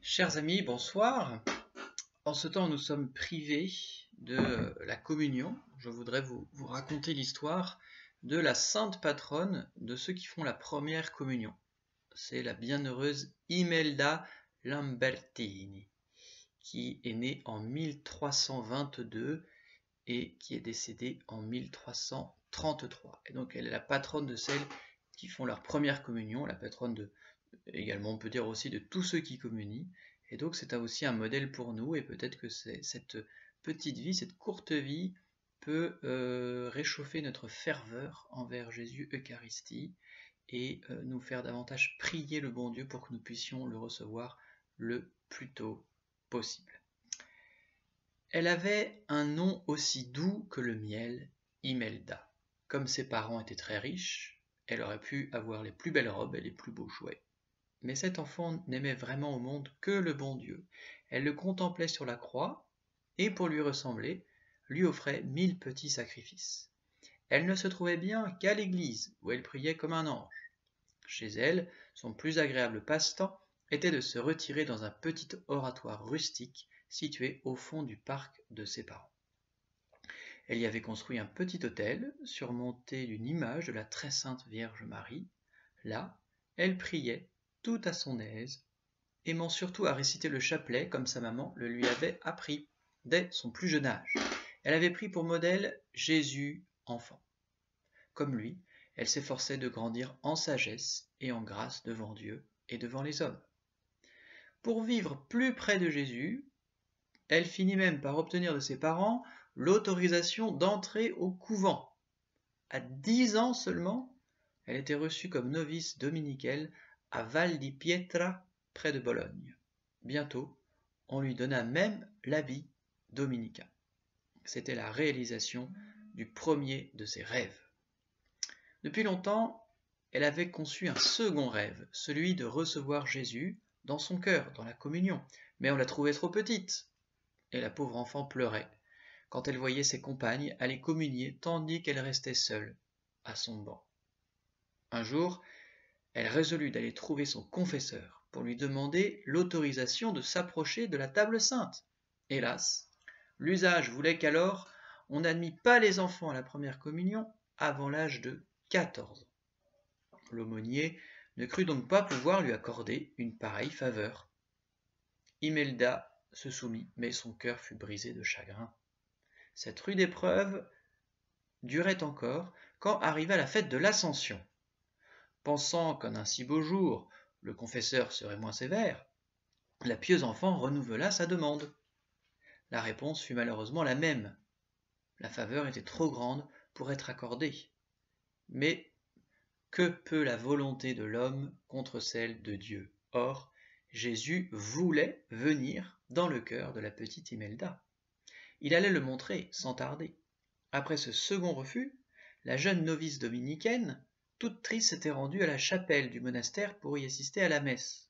Chers amis, bonsoir. En ce temps, nous sommes privés de la communion. Je voudrais vous raconter l'histoire de la sainte patronne de ceux qui font la première communion. C'est la bienheureuse Imelda Lambertini, qui est née en 1322 et qui est décédée en 1333. Et donc elle est la patronne de celles qui font leur première communion, la patronne également on peut dire aussi de tous ceux qui communient. Et donc c'est aussi un modèle pour nous, et peut-être que cette petite vie, cette courte vie, peut réchauffer notre ferveur envers Jésus Eucharistie et nous faire davantage prier le bon Dieu pour que nous puissions le recevoir le plus tôt possible. Elle avait un nom aussi doux que le miel, Imelda. Comme ses parents étaient très riches, elle aurait pu avoir les plus belles robes et les plus beaux jouets. Mais cet enfant n'aimait vraiment au monde que le bon Dieu. Elle le contemplait sur la croix, et pour lui ressembler, lui offrait 1000 petits sacrifices. Elle ne se trouvait bien qu'à l'église, où elle priait comme un ange. Chez elle, son plus agréable passe-temps était de se retirer dans un petit oratoire rustique situé au fond du parc de ses parents. Elle y avait construit un petit autel, surmonté d'une image de la très sainte Vierge Marie. Là, elle priait tout à son aise, aimant surtout à réciter le chapelet comme sa maman le lui avait appris dès son plus jeune âge. Elle avait pris pour modèle Jésus enfant. Comme lui, elle s'efforçait de grandir en sagesse et en grâce devant Dieu et devant les hommes. Pour vivre plus près de Jésus, elle finit même par obtenir de ses parents l'autorisation d'entrer au couvent. À 10 ans seulement, elle était reçue comme novice dominicaine à Val di Pietra, près de Bologne. Bientôt, on lui donna même l'habit dominicain. C'était la réalisation du premier de ses rêves. Depuis longtemps, elle avait conçu un second rêve, celui de recevoir Jésus dans son cœur, dans la communion, mais on la trouvait trop petite, et la pauvre enfant pleurait quand elle voyait ses compagnes aller communier tandis qu'elle restait seule à son banc. Un jour, elle résolut d'aller trouver son confesseur pour lui demander l'autorisation de s'approcher de la table sainte. Hélas, l'usage voulait qu'alors on n'admît pas les enfants à la première communion avant l'âge de 14 ans. L'aumônier ne crut donc pas pouvoir lui accorder une pareille faveur. Imelda se soumit, mais son cœur fut brisé de chagrin. Cette rude épreuve durait encore quand arriva la fête de l'Ascension. Pensant qu'en un si beau jour, le confesseur serait moins sévère, la pieuse enfant renouvela sa demande. La réponse fut malheureusement la même. La faveur était trop grande pour être accordée. Mais que peut la volonté de l'homme contre celle de Dieu? Or, Jésus voulait venir dans le cœur de la petite Imelda. Il allait le montrer sans tarder. Après ce second refus, la jeune novice dominicaine, toute triste, s'était rendue à la chapelle du monastère pour y assister à la messe.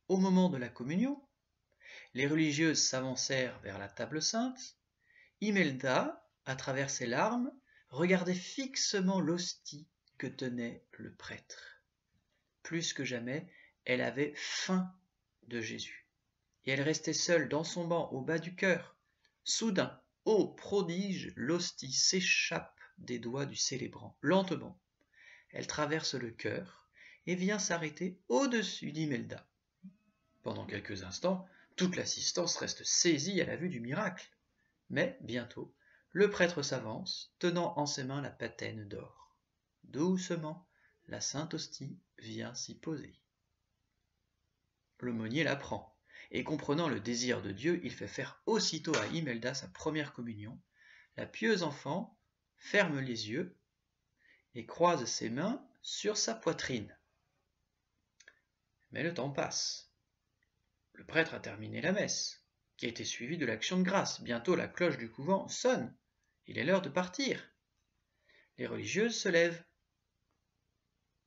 Au moment de la communion, les religieuses s'avancèrent vers la table sainte. Imelda, à travers ses larmes, regardait fixement l'hostie que tenait le prêtre. Plus que jamais, elle avait faim de Jésus, et elle restait seule dans son banc au bas du chœur. Soudain, ô prodige, l'hostie s'échappe des doigts du célébrant, lentement. Elle traverse le chœur et vient s'arrêter au-dessus d'Imelda. Pendant quelques instants, toute l'assistance reste saisie à la vue du miracle. Mais bientôt, le prêtre s'avance, tenant en ses mains la patène d'or. Doucement, la sainte hostie vient s'y poser. L'aumônier la prend, et comprenant le désir de Dieu, il fait faire aussitôt à Imelda sa première communion. La pieuse enfant ferme les yeux et croise ses mains sur sa poitrine. Mais le temps passe. Le prêtre a terminé la messe, qui a été suivie de l'action de grâce. Bientôt la cloche du couvent sonne. Il est l'heure de partir. Les religieuses se lèvent.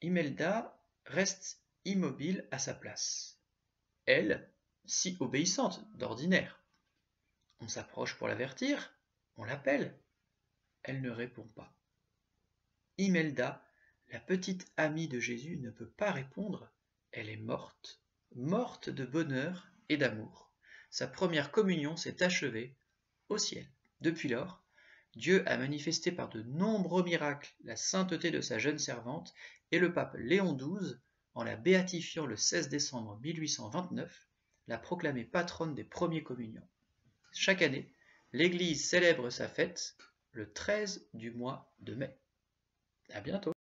Imelda reste immobile à sa place. Elle, si obéissante d'ordinaire. On s'approche pour l'avertir, on l'appelle. Elle ne répond pas. Imelda, la petite amie de Jésus, ne peut pas répondre. Elle est morte morte de bonheur et d'amour. Sa première communion s'est achevée au ciel. Depuis lors, Dieu a manifesté par de nombreux miracles la sainteté de sa jeune servante et le pape Léon XII, en la béatifiant le 16 décembre 1829, l'a proclamée patronne des premiers communions. Chaque année, l'Église célèbre sa fête le 13 du mois de mai. À bientôt.